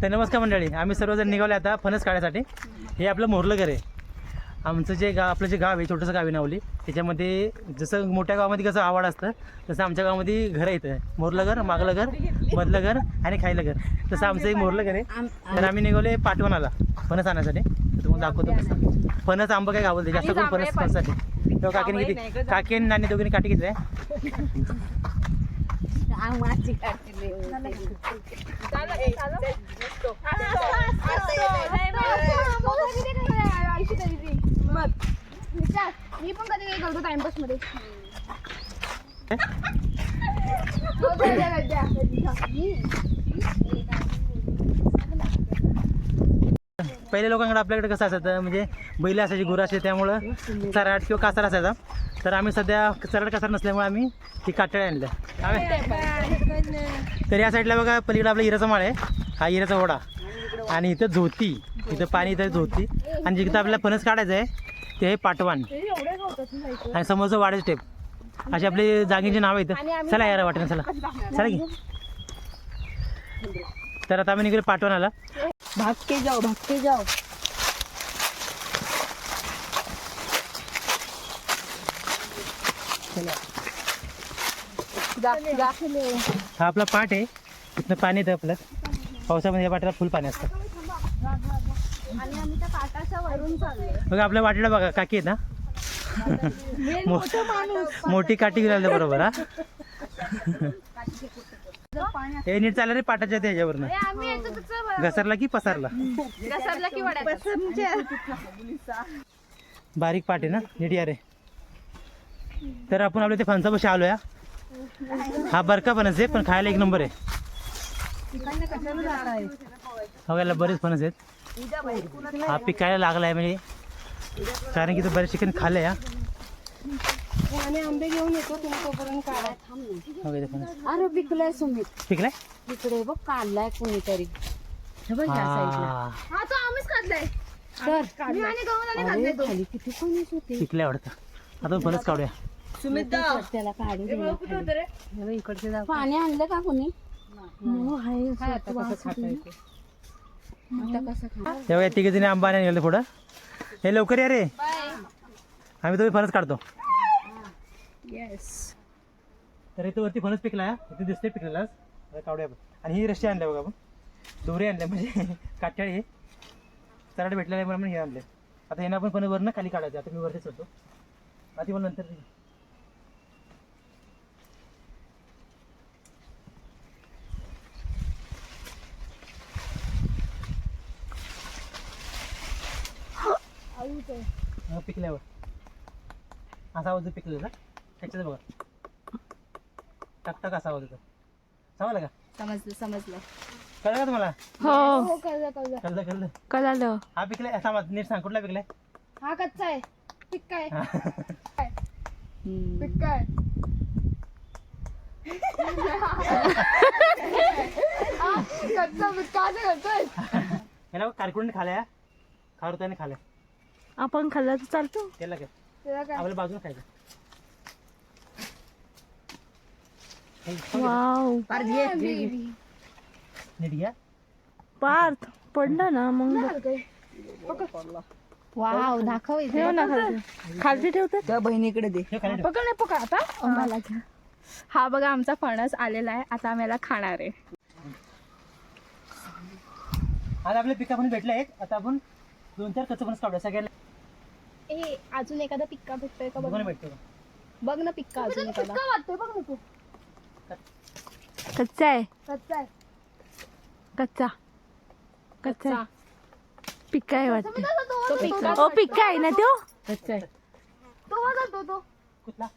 तर नमस्कार मंडळी, आम्ही सर्वजण निघाले आता फणस काढण्यासाठी. हे आपलं मोरलं घर आहे. आमचं जे गाव, आपलं जे गाव आहे, छोटंसं गाव आहे नावली. त्याच्यामध्ये जसं मोठ्या गावामध्ये कसं आवाड असतं, तसं आमच्या गावामध्ये घर येतं. मोरलं घर, मागलं घर, मधलं घर आणि खायलं घर. तसं आमचं एक मोरलं घर आहे. तर आम्ही निघाले पाटवणाला फणस आणण्यासाठी. तुम्हाला दाखवतो कसं फणस आंबा काय गावलं जास्त करून फणससाठी. तेव्हा काकीने किती, काकी आणि नानी दोघींनी काठी घेतली आहे. मी पण कधी काही करतो टाइमपास मध्ये. पहिले लोकांकडे आपल्याकडे कसं असायचं, म्हणजे बैल असायची, गुरं असायची, त्यामुळं चराट किंवा कासार असायचा. तर आम्ही सध्या चराट कासार नसल्यामुळे आम्ही ती कातळे आणल्या. तर या साईडला बघा पलीकडे आपला हिराचा माळ आहे, हा हिराचा ओढा. आणि इथं झोती, इथं पाणी, इथं झोती. आणि जिथं आपल्याला फणस काढायचं आहे ते आहे पाटवान. आणि समोरचं वाड्याचं टेप. अशी आपली जागेची नाव आहे इथं. चला यार वाटेन, चला चला की. तर आता आम्ही निघालो पाटवानाला. भाग के जाओ. हा आपला पाट आहे, इथनं पाणी येतं आपलं. पावसामध्ये या पाटाला फुल पाणी असतं. आणि आम्ही त्या पाटाच्या वरून चाललोय. बघा आपल्या वाटेला बघा काकी आहेत ना, मोठी काठी घेऊन आली बरोबर. हा हे नीट चाललं रे पाटाच्या त्याच्यावरनं. घसरला की पसरला, बारीक पाट आहे ना, नीट या रे. तर आपण आपल्या ते फणसापाशी आलो या. हा बरका फणस आहे, पण खायला एक नंबर आहे. बघायला बरेच फणस आहेत. हा पिकायला लागला आहे, म्हणजे कारण की तो बरेच चिकन खाल्लं या. आंबे घेऊन येतो तुम्ही तोपर्यंत काढा. अरे पिकलाय सुमित, पिकलाय इकडे बघ, काढलाय कोणीतरी. हा तो आम्हीच काढलाय. किती फणस होते, पिकलाय वाटतं. आता फणस काढूया. सुमित त्याला काढू इकडचे. पाणी आणलं का कोणी? तेव्हा तिघे जणी आंबा नाही गेले पुढं. हे लवकर या रे, आम्ही तुम्ही फणस काढतो. तर इथं वरती फणस पिकला, इथे दिसते पिकलेला. काढूया आपण. आणि ही रस्सी आणल्या बघा आपण, दोरे आणल्या, म्हणजे काठ्याळी हे चराड भेटलेला आहे म्हणून हे आणले. आता यांना आपण फणस वरनं खाली काढायचं. आता मी वरती चढतो, आधी मला नंतर. पिकल्यावर असा आवाज पिकलेला त्याच्यात बघा, टाकटाक असा आवाज होता. समजलं का? समजलं. कळलं का तुम्हाला? हो कळलं. हा पिकलाय. समज नीट सांग, कुठला पिकलाय? हा कच्चा आहे. पिकाय याला कारकुंड खाल्या, खारुताने खाल्या. आपण खाल्ला तर चालतो. त्याला काय आपल्या बाजूला खायचं. वाव, नीट घ्या. पार्थ पडलं ना मग. वाव, दाखव खालती ठेवते. त्या बहिणीकडे दे. पकड आता. मला घ्या. हा बघा आमचा फणस आलेला आहे. आता आम्ही याला खाणार आहे. आज आपल्या पिका पण भेटले आहेत. आता आपण 2-4 कच्चे फणस काढूया सगळ्याला. अजून एखादा पिक्का भेटतोय का बघ. भेटतो बघ ना पिक्का अजून एखादा. कच्चा आहे. कच्चा पिक्का आहे वाटतं. ओ पिक्का आहे ना तो. कच्चा आहे तो. कुठला?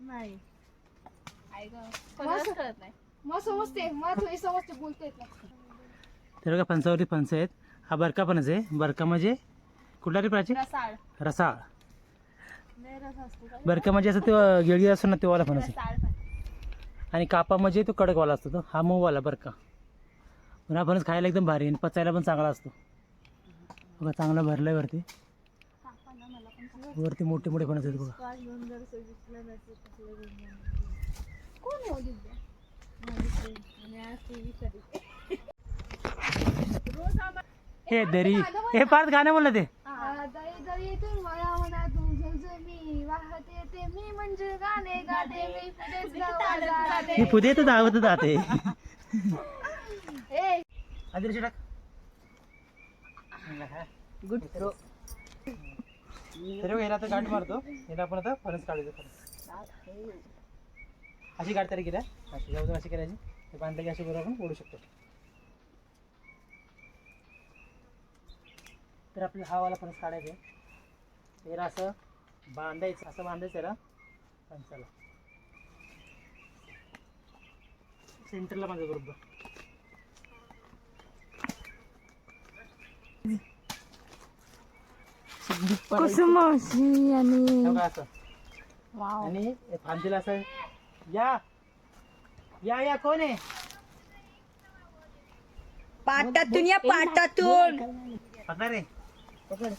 नाही मग समजते, बोलते. तर बघा फणसावरती फणस आहेत. हा बरका फणस आहे. बरका म्हणजे कुठला रे प्राची? रसाळ. बरका म्हणजे असं तो गिळगी असतो ना, तो वाला फणस आहे. आणि कापा म्हणजे तो कडकवाला असतो, तो हा मऊवाला बरका. पण हा फणस खायला एकदम भारी आणि पचायला पण चांगला असतो. बघा चांगला भरलाय वरती. वरती मोठे मोठे फणस आहेत बघा. हे दरी हे पार्थ गाणं बोललं ते मी पुढे तर धावत जाते गुड थ्रो तर याला आता गाठ मारतो याला आपण आता फणस काढायचं अशी गाठ तरी केल्या अशी जवळ अशी करायची ते बांधलं की अशी बरोबर आपण ओढू शकतो तर आपल्याला हा वाला फणस काढायचा आहे याला असं बांधायचं याला फणसाला सेंटरला बांधायचं बरोबर कुसुम आणि असं आणि फांदीला असं या या या कोण आहे पाटातून या पाटातून पकड रे पकड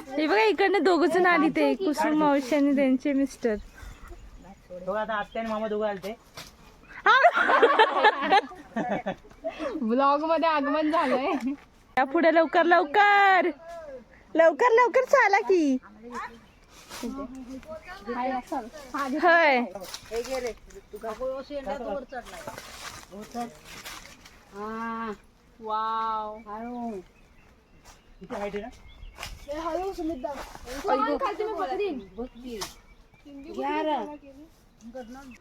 हे बघा इकडनं दोघ जण आली ते कुसुम मावशी आणि त्यांचे मिस्टर बघा आता आत्या आणि मामा दोघं आलते ब्लॉग मध्ये आगमन झालंय या पुढे लवकर लवकर लवकर लवकर चाला की होय वाव किती हाईट आहे ना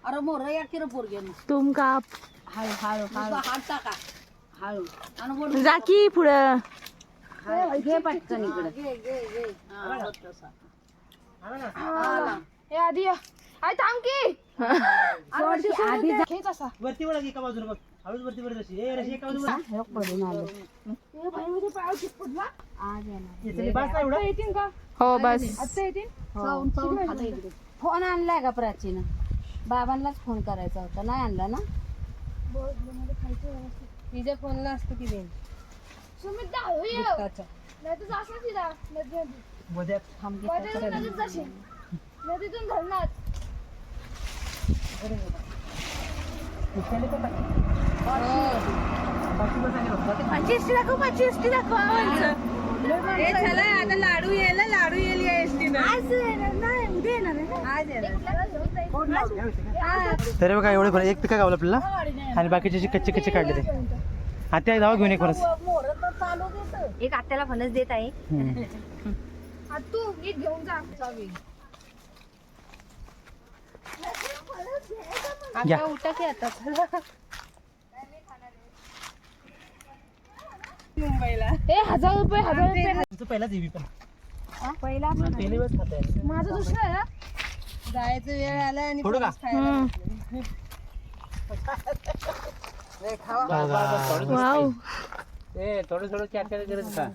अरे मोर या किर पोरगे तुम काप हळू हळू हळू हात टाका हळू आणि जा की पुढं घे पटकन इकडे हे आधी आय थांब की आधी खेच असा वरती वळ एका बाजूला बघ हळूच वरती वरती अशी ए रशी एका बाजूला पडून आलो बस ना एवढं येतील का हो बस आता येतील फोन आणलाय का प्राचीन बाबांनाच फोन करायचा होता नाही आणला ना तिच्या फोनला असतो की देईन मध्ये नदीतून धरणार आता लाडू यायला लाडू येईल या एसटीनं तरी बघा एवढे फरक एक पिका गावलं आपल्याला आणि बाकीचे जे कच्चे कच्चे काढले ते आता जावा घेऊन एक फणस एक आत्याला फणस देत आहे तू नीट घेऊन जा घ्या. उठा की आता ए 1000 रुपये तुमचं पहिलाच एबी पण पहिला पहिली वेळेस खात आहे माझं दुसरं आहे हा. जायचं वेळ आला आणि थोडं का वाव थोडं थोडं चार चार गरज का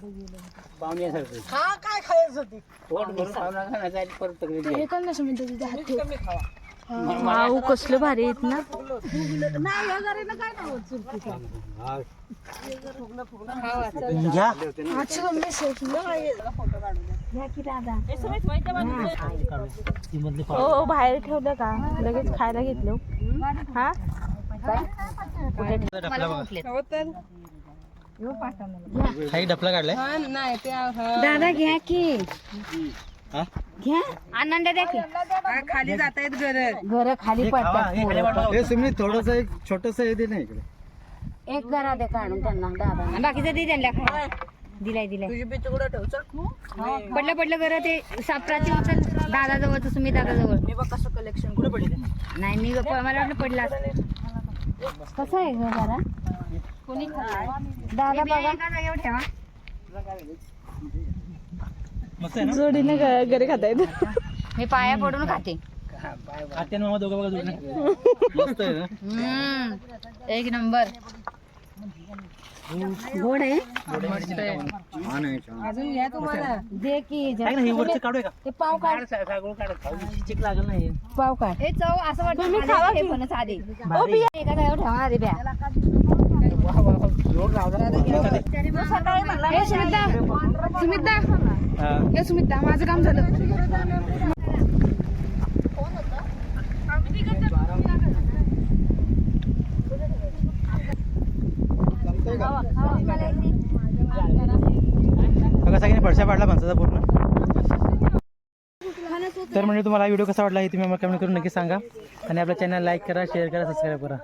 पाहुण्यासारखं हा काय खायचं होती पोट भरून पाहुणा खाण्याचा आणि परत तक्रार हे कर ना सुमित तुझ्या हात ठेव. कमी खावा वाव कसलं भारी आहेत ना नाही हजारीला काय नाही होत चुरकी घ्या आजचं मी सोडलं घ्या की दादा ती मधली हो बाहेर ठेवलं का लगेच खायला घेतलं हा डपला बघा हो तर काही डपला काढलाय नाही ते दादा घ्या की हा? घ्या आनंद द्या की खाली जात आहेत घर खाली पडतात हे सुमित थोडस एक छोटस हे दे ना इकडे एक घरा दे काढून त्यांना दादा बाकीचं दे त्यांना खायला दिलाय पडलं पडलं घर ते सापराची उचल दादा जवळ तुम्ही दादा जवळ कसं कलेक्शन कुठे पडले नाही मी मला वाटलं पडला कसं आहे घर दादा कोणी दादा बघा ठेवा मस्त आहे ना जोडीने घरी खाता येत मी पाया पडून खाते आत्या मामा दोघं बघा जोडून मस्त आहे ना एक नंबर गोड आहे छान आहे छान अजून घ्या तुम्हाला दे की काय ना हे वरचं काढूया का ते पाव काढ सागोळ काढ चिक लागल नाही पाव काढ हे चव असं वाटतं तुम्ही खावा हे की? पण साधे भारी. एका जागेवर ठेवा रे ब्या रोड लावला हे सुमिता हा. हे सुमिता माझं काम झालं बघा सगळ्यांनी पडशा पाडला फणसाचा पूर्ण. तर म्हणजे तुम्हाला हा व्हिडिओ कसा वाटला हे तुम्ही मला कमेंट करून नक्की सांगा आणि आपल्या चॅनल लाईक करा, शेअर करा, सबस्क्राईब करा.